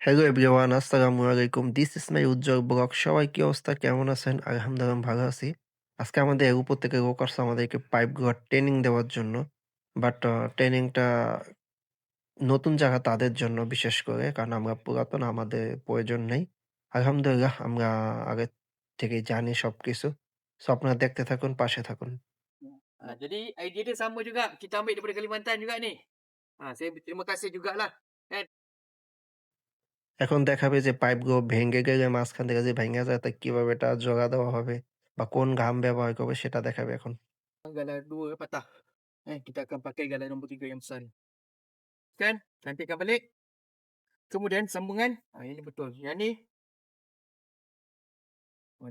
Hello everyone, আসসালামু আলাইকুম। This is my Ujjwal blog. সবাই কি অবস্থা? কেমন আছেন? আলহামদুলিল্লাহ আমি ভালো আছি। আজকে আমাদের উপর থেকে লোক আসছে আমাদেরকে পাইপগুলোর ট্রেনিং দেওয়ার জন্য। বাট ট্রেনিংটা নতুন জায়গা তাদের জন্য বিশেষ করে। কারণ আমরা পুরাতন, আমাদের প্রয়োজন নেই। আলহামদুলিল্লাহ আমরা আগে থেকেই জানি সবকিছু। সো আপনারা দেখতে থাকুন, পাশে থাকুন। Jadi idea dia sama juga, kita ambil daripada Kalimantan juga ni. Saya berterima kasih jugalah kan. এখন দেখাবে যে পাইপগুলো ভেঙে গেলে মাঝখান থেকে যে ভেঙে যায় তা কিভাবে এটা জোড়া দেওয়া হবে বা কোন ঘাম ব্যবহার করবে সেটা দেখাবে এখন। Galah 2 patah. Kita akan pakai galah nombor 3 yang besar ni. Kan? Cantikkan balik. Kemudian sambungan, ini betul. Yang ni,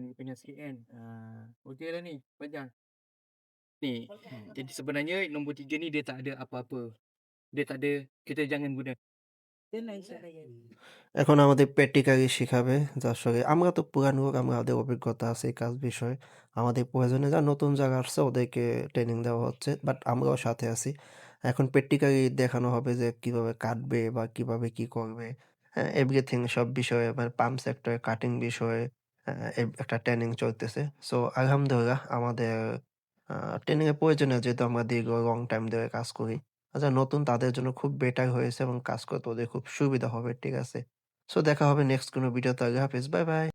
ni panjang sikit kan. Okeylah ni, panjang. Ni, jadi sebenarnya nombor 3 ni dia tak ada apa-apa. Dia tak ada, kita jangan guna. Dia nice lah kan. এখন আমাদের practically শিখাবে যে আসলে আমরা তো পুরান লোক, আমাদের অভিজ্ঞতা আছে এই কাজ বিষয়ে। আমাদের প্রয়োজনে যারা নতুন যারা আসছে ওদেরকে ট্রেনিং দেওয়া হচ্ছে। বাট আমরাও সাথে আছি। এখন প্র্যাকটিক্যালি দেখানো হবে যে কিভাবে কাটবে বা কিভাবে কি করবে। হ্যাঁ? এভরিথিং সব বিষয়ে মানে পাম্প সেক্টরে কাটিং বিষয়ে একটা ট্রেনিং চলতেছে। সো আলহামদুলিল্লাহ আমাদের ট্রেনিং এর প্রয়োজনীয় যেহেতু আমরা দীর্ঘ লং টাইম ধরে কাজ করি। যারা নতুন তাদের জন্য খুব বেটার হয়েছে এবং কাজ করতে ওদের খুব সুবিধা হবে। ঠিক আছে? সো দেখা হবে নেক্সট কোনো ভিডিওতে। আল্লাহ হাফেজ। Bye, by.